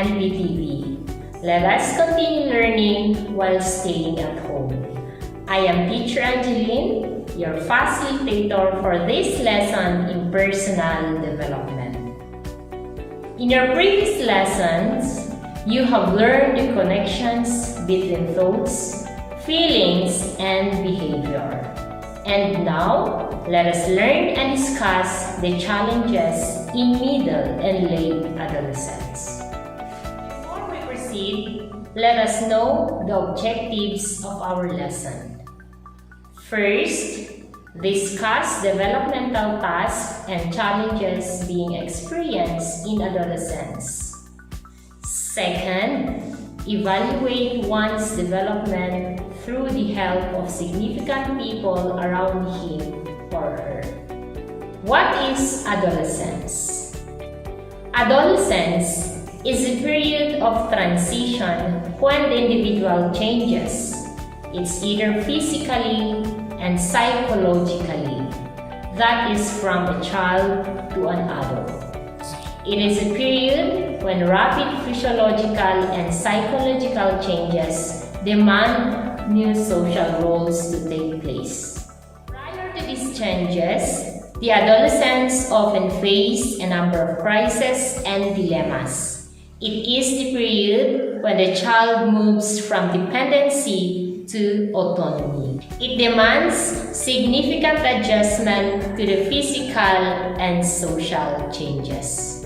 and BTV. Let us continue learning while staying at home. I am Teacher Angeline, your facilitator for this lesson in personal development. In your previous lessons, you have learned the connections between thoughts, feelings, and behavior. And now, let us learn and discuss the challenges in middle and late adolescence. Before we proceed, let us know the objectives of our lesson. First, discuss developmental tasks and challenges being experienced in adolescence. Second, evaluate one's development through the help of significant people around him or her. What is adolescence? Adolescence is a period of transition when the individual changes. It's either physically and psychologically, that is from a child to an adult. It is a period when rapid physiological and psychological changes demand new social roles to take place. Prior to these changes, the adolescents often face a number of crises and dilemmas. It is the period when the child moves from dependency to autonomy. It demands significant adjustment to the physical and social changes.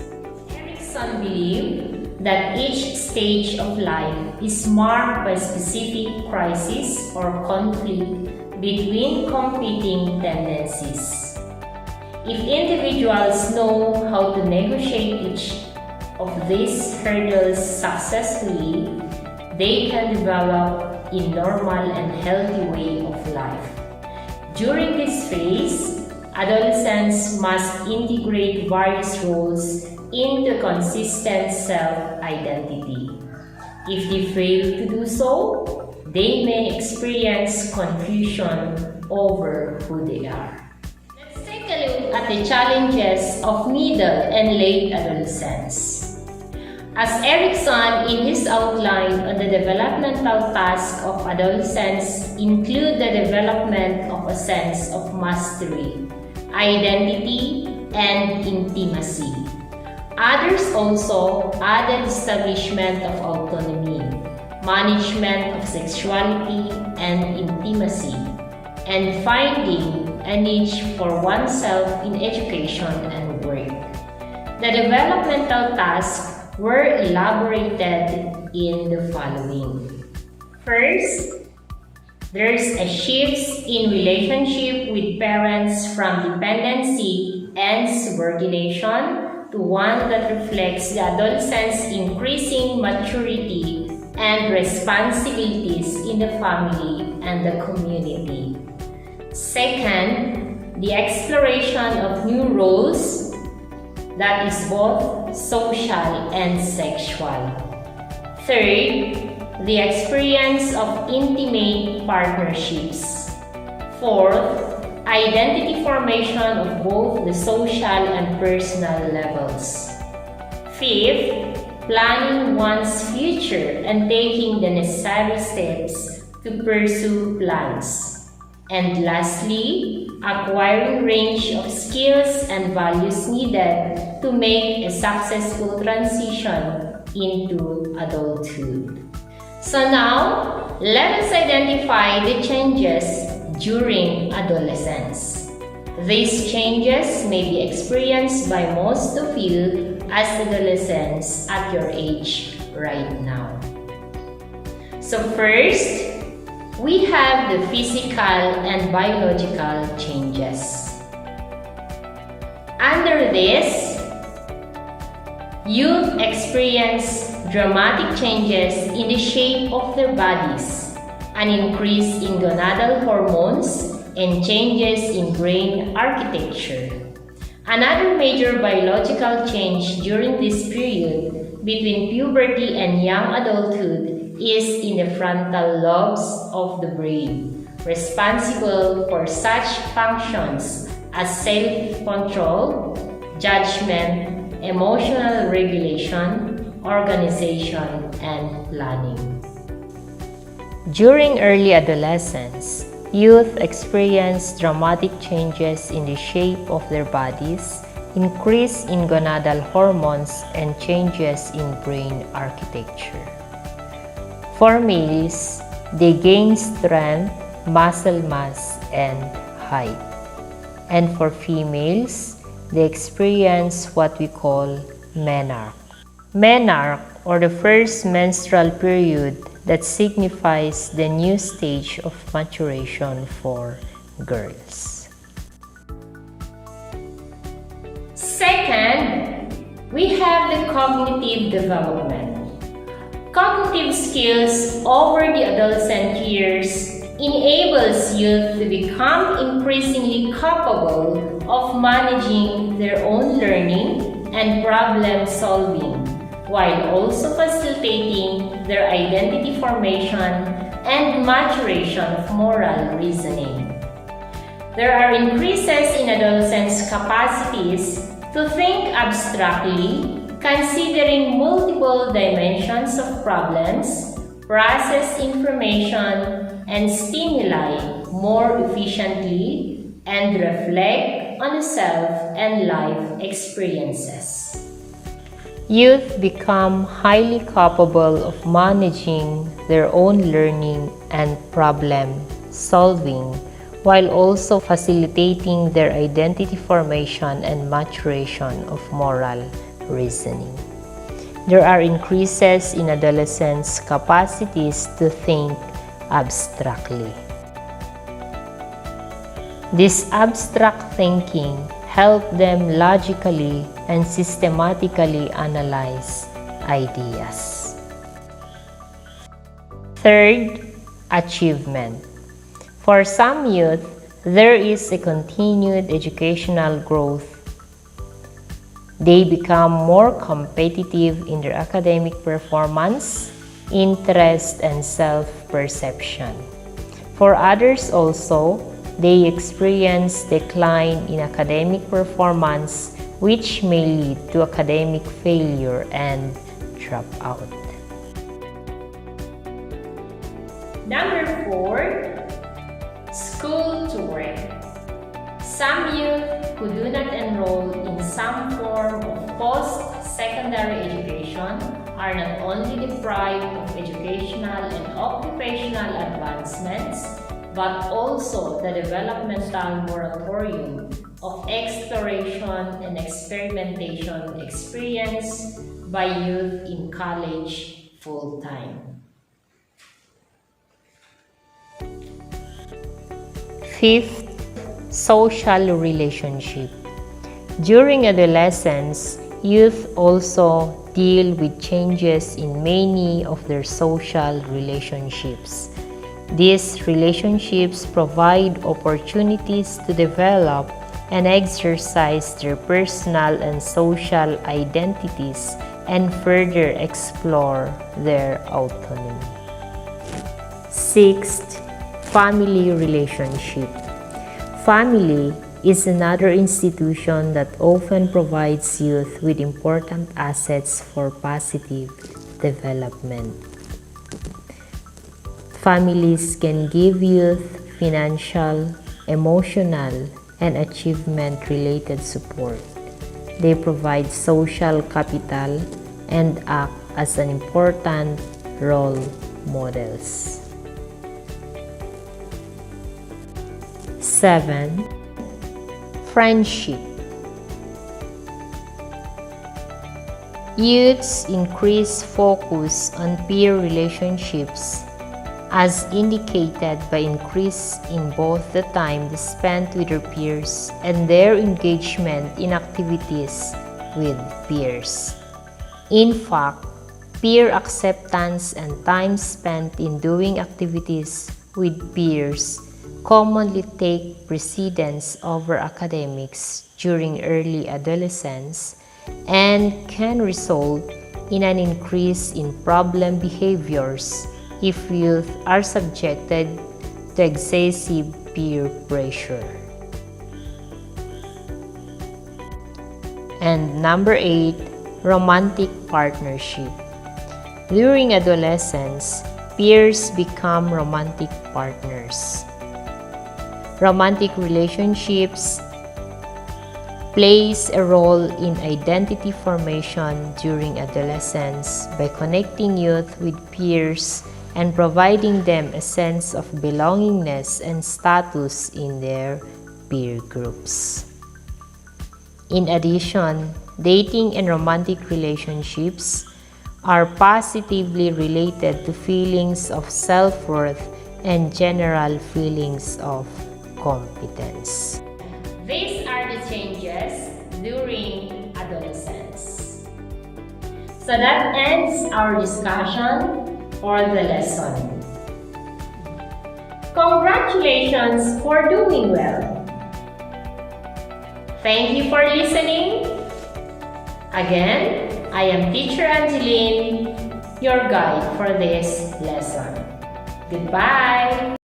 Erikson believed that each stage of life is marked by specific crisis or conflict between competing tendencies. If individuals know how to negotiate each of these hurdles successfully, they can develop a normal and healthy way of life. During this phase, adolescents must integrate various roles into consistent self-identity. If they fail to do so, they may experience confusion over who they are. Let's take a look at the challenges of middle and late adolescence. As Erikson in his outline on the developmental tasks of adolescents include the development of a sense of mastery, identity, and intimacy. Others also added establishment of autonomy, management of sexuality and intimacy, and finding a niche for oneself in education and work. The developmental tasks were elaborated in the following. First, there's a shift in relationship with parents from dependency and subordination to one that reflects the adolescent's increasing maturity and responsibilities in the family and the community. Second, the exploration of new roles that is both social and sexual. Third, the experience of intimate partnerships. Fourth, identity formation of both the social and personal levels. Fifth, planning one's future and taking the necessary steps to pursue plans. And lastly, acquiring range of skills and values needed to make a successful transition into adulthood. So now, let us identify the changes during adolescence. These changes may be experienced by most of you as adolescents at your age right now. So first, we have the physical and biological changes. Under this, youth experience dramatic changes in the shape of their bodies, an increase in gonadal hormones, and changes in brain architecture. Another major biological change during this period between puberty and young adulthood is in the frontal lobes of the brain, responsible for such functions as self-control, judgment, emotional regulation, organization, and planning. During early adolescence, youth experience dramatic changes in the shape of their bodies, increase in gonadal hormones, and changes in brain architecture. For males, they gain strength, muscle mass, and height. And for females, they experience what we call menarche. Menarche, or the first menstrual period, that signifies the new stage of maturation for girls. Second, we have the cognitive development. Cognitive skills over the adolescent years enables youth to become increasingly capable of managing their own learning and problem solving, while also facilitating their identity formation and maturation of moral reasoning. There are increases in adolescents' capacities to think abstractly, considering multiple dimensions of problems, process information and stimuli more efficiently, and reflect on the self and life experiences. Youth become highly capable of managing their own learning and problem solving, while also facilitating their identity formation and maturation of moral reasoning. There are increases in adolescents' capacities to think abstractly. This abstract thinking helps them logically and systematically analyze ideas. Third, achievement. For some youth, there is a continued educational growth. They become more competitive in their academic performance, interest, and self-perception. For others also, they experience decline in academic performance, which may lead to academic failure and dropout. Number 4, school to work. Some youth who do not enroll in some form of post-secondary education are not only deprived of educational and occupational advancements, but also the developmental moratorium of exploration and experimentation experienced by youth in college full-time. Fifth, social relationship. During adolescence, youth also deal with changes in many of their social relationships. These relationships provide opportunities to develop and exercise their personal and social identities and further explore their autonomy. Sixth, family relationship. Family is another institution that often provides youth with important assets for positive development. Families can give youth financial, emotional, and achievement-related support. They provide social capital and act as an important role models. 7. Friendship. Youth's increased focus on peer relationships, as indicated by increase in both the time they spent with their peers and their engagement in activities with peers. In fact, peer acceptance and time spent in doing activities with peers commonly take precedence over academics during early adolescence and can result in an increase in problem behaviors if youth are subjected to excessive peer pressure. And number 8, romantic partnership. During adolescence, peers become romantic partners. Romantic relationships plays a role in identity formation during adolescence by connecting youth with peers and providing them a sense of belongingness and status in their peer groups. In addition, dating and romantic relationships are positively related to feelings of self-worth and general feelings of competence. These are the changes during adolescence. So that ends our discussion for the lesson. Congratulations for doing well. Thank you for listening. Again, I am Teacher Angeline, your guide for this lesson. Goodbye!